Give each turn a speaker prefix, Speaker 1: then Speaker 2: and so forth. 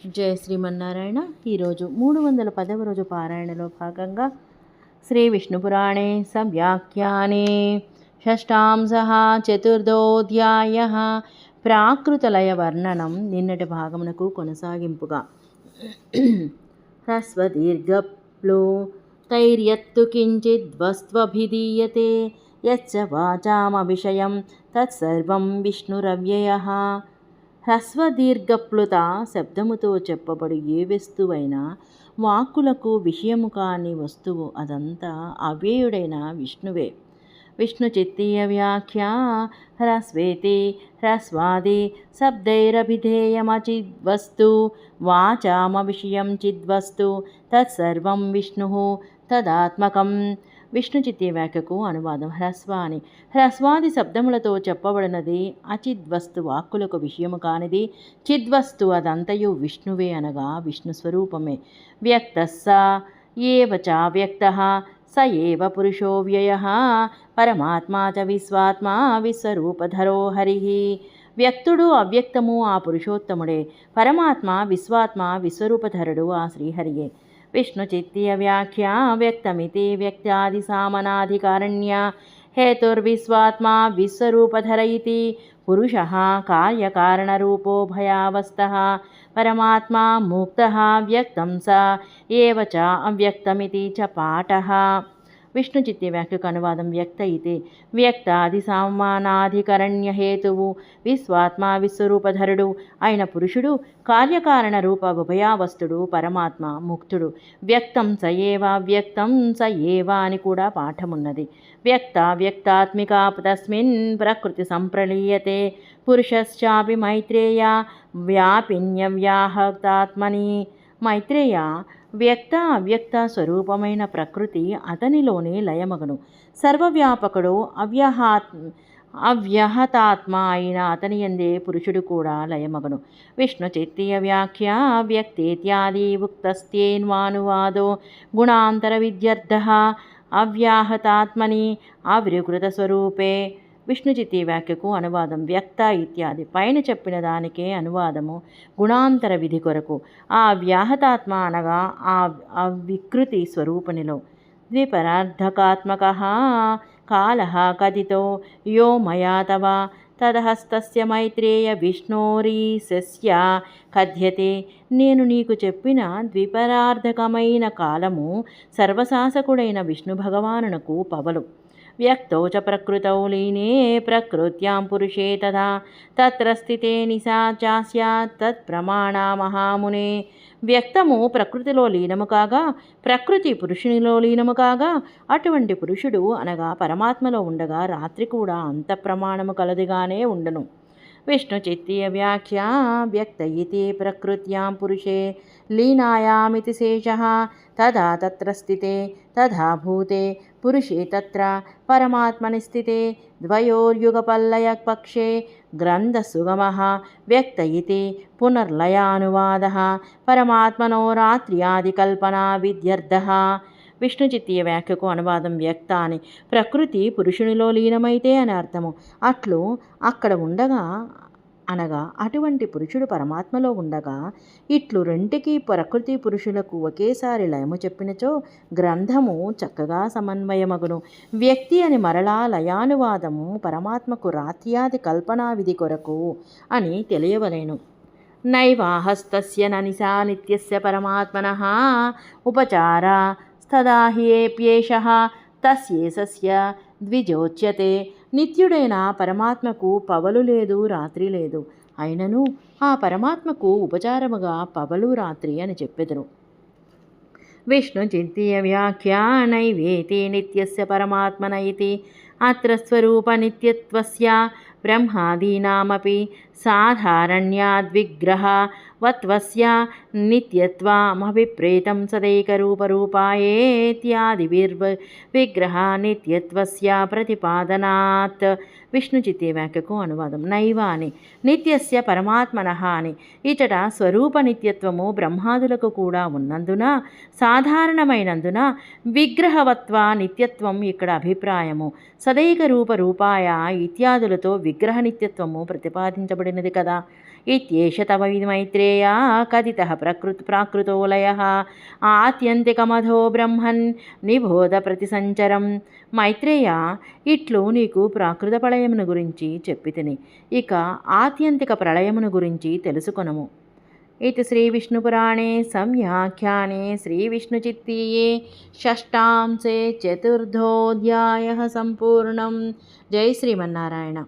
Speaker 1: జయ శ్రీమన్నారాయణ. ఈరోజు 310వ రోజు పారాయణలో భాగంగా శ్రీ విష్ణుపురాణే సంవ్యాఖ్యానే షష్టాంశః చతుర్థోధ్యాయః ప్రాకృతలయ వర్ణనం. నిన్నటి భాగమునకు కొనసాగింపుగా హ్రస్వదీర్ఘప్లో తైర్యత్తు కించిద్వస్త్వభిధీయతే యచ్చ వాచామవిషయం తత్సర్వం విష్ణురవ్యయః. హ్రస్వదీర్ఘప్లుత శబ్దముతో చెప్పబడి ఏ వస్తువైనా వాక్కులకు విషయము కాని వస్తువు అదంతా అవ్యయుడైన విష్ణువే. విష్ణు చిత్తీయ వ్యాఖ్య హ్రస్వేతి హ్రస్వాది శబ్దైరభిధేయమచిద్వస్తు వాచామ విషయం చిద్వస్తు తత్సర్వం విష్ణు తదాత్మకం. విష్ణు చిత్తీయ వ్యాఖ్యకు అనువాదం. హ్రస్వాని హ్రస్వాది శబ్దములతో చెప్పబడినది అచిద్వస్తు వాక్కులకు విషయము కానిది. చిద్వస్తు అదంతయు విష్ణువే అనగా విష్ణు స్వరూపమే. వ్యక్త స ఏవ చ వ్యక్తః స ఏవ పురుషో వ్యయః పరమాత్మా చ విశ్వాత్మా విశ్వరూపధరో హరిః. వ్యక్తుడు అవ్యక్తము ఆ పురుషోత్తముడే. పరమాత్మ విశ్వాత్మ విశ్వరూపధరుడు ఆ శ్రీహరియే. విష్ణు చిత్తీయ వ్యాఖ్య వ్యక్తమితి వ్యక్త్యాది సామనాధికారణ్య హేతుర్విశ్వాత్మా విశ్వరూపధర ఇతి పురుషః కార్యకారణరూపో భయావస్థః పరమాత్మా ముక్తః వ్యక్తం స ఏవ చ అవ్యక్తమితి చ పాఠః. విష్ణు చిత్తీయ వ్యాఖ్యకు అనువాదం. వ్యక్త ఇతి వ్యక్తాది సామానాధికరణ్య హేతువు విశ్వాత్మ విశ్వరూపధరుడు అయిన పురుషుడు కార్యకారణ రూప ఉభయావస్థుడు పరమాత్మ ముక్తుడు. వ్యక్తం స ఏవ వ్యక్తం స ఏవ అని కూడా పాఠమున్నది. వ్యక్త వ్యక్తాత్మిక తస్మిన్ ప్రకృతి సంప్రలీయతే పురుషశ్చాపి మైత్రేయ వ్యాపిన్యవ్యాహతాత్మని. మైత్రేయ వ్యక్త అవ్యక్త స్వరూపమైన ప్రకృతి అతనిలోనే లయమగను. సర్వవ్యాపకుడు అవ్యహతాత్మ అయిన అతని యందే పురుషుడు కూడా లయమగను. విష్ణు చిత్తీయ వ్యాఖ్య వ్యక్తేత్యాది ఉక్తస్తేన్వానువాదో గుణాంతర విద్యర్థః అవ్యాహతాత్మని అవికృత స్వరూపే. విష్ణు చిత్తీయ వ్యాఖ్యకు అనువాదం. వ్యక్త ఇత్యాది పైన చెప్పిన దానికే అనువాదము గుణాంతర విధి కొరకు. ఆ వ్యాహతాత్మ అనగా ఆ అవికృతి స్వరూపనిలో. ద్విపరార్ధకాత్మక కాలః కథితో యో మయా తవ తదహస్తస్య మైత్రేయ విష్ణోరీశస్య కథ్యతే. నేను నీకు చెప్పిన ద్విపరార్ధకమైన కాలము సర్వశాసకుడైన విష్ణు భగవానునకు పవలు. వ్యక్తౌ చ ప్రకృతౌ లీనే ప్రకృత్యాం పురుషే తథా తత్ర స్థితే నిశా చాస్యాత్ తత్ ప్రమాణ మహామునే. వ్యక్తము ప్రకృతిలో లీనము కాగా ప్రకృతి పురుషునిలో లీనము కాగా అటువంటి పురుషుడు అనగా పరమాత్మలో ఉండగా రాత్రి కూడా అంత ప్రమాణము కలదిగానే ఉండును. విష్ణు చిత్తీయ వ్యాఖ్య వ్యక్త ఇతి ప్రకృత్యాం పురుషే లీనాయామితి శేషః తదా తత్ర స్థితే తథా భూతే పురుషే తత్ర పరమాత్మని స్థితే ద్వయోర్యుగపల్లయ పక్షే గ్రంథసుగమః. వ్యక్త ఇతి పునర్లయానువాదః పరమాత్మనో రాత్ర్యాదికల్పనా విద్యర్థః. విష్ణు చిత్తీయ వ్యాఖ్యకు అనువాదం. వ్యక్త అని ప్రకృతి పురుషునిలో లీనమైతే అని అర్థము. అట్లు అక్కడ ఉండగా అనగా అటువంటి పురుషుడు పరమాత్మలో ఉండగా ఇట్లు రెంటికి ప్రకృతి పురుషులకు ఒకేసారి లయము చెప్పినచో గ్రంథము చక్కగా సమన్వయమగును. వ్యక్తి అని మరలా లయానువాదము పరమాత్మకు రాత్ర్యాది కల్పనా విధి కొరకు అని తెలియవలేను. నైవాహస్తస్య ననిశా నిత్యస్య పరమాత్మనః ఉపచార తదాహ్యేప్యేషః తస్యేసస్య ద్విజోచ్యతే. నిత్యుడైన పరమాత్మకు పవలు లేదు రాత్రి లేదు. అయినను ఆ పరమాత్మకు ఉపచారముగా పవలు రాత్రి అని చెప్పెదరు. విష్ణు చిత్తీయ వ్యాఖ్య నైవేతి నిత్యస్య పరమాత్మన ఇతి అత్ర స్వరూప నిత్యత్వస్య బ్రహ్మాదీనామపి సాధారణ్యాద్విగ్రహవత్వస్య నిత్యత్వమభిప్రేతం సదైకరూపరూపాయేత్యాదివిగ్రహ నిత్యత్వస్య ప్రతిపాదనాత్. విష్ణు చిత్తీయ వ్యాఖ్యకు అనువాదం. నైవ అని నిత్యస్య పరమాత్మనః అని ఇచట స్వరూప నిత్యత్వము బ్రహ్మాదులకు కూడా ఉన్నందున సాధారణమైనందున విగ్రహవత్వ నిత్యత్వం ఇక్కడ అభిప్రాయము. సదైక రూప రూపాయ ఇత్యాదులతో విగ్రహ నిత్యత్వము ప్రతిపాదించబడినది కదా. इत्येष तव मैत्रेय कथितः प्राकृतो लयः आत्यन्तिकमधो ब्रह्मन् నిబోధ ప్రతిసంచరం. మైత్రేయ, ఇట్లు నీకు ప్రాకృత ప్రళయమును గురించి చెప్పి తిని, ఇక ఆత్యంతిక ప్రళయమును గురించి తెలుసుకొనము. ఇది శ్రీవిష్ణుపురాణే సంవ్యాఖ్యానే శ్రీవిష్ణుచిత్తీయే షష్టాంశే చతుర్థోऽధ్యాయः సంపూర్ణం. జై శ్రీమన్నారాయణ.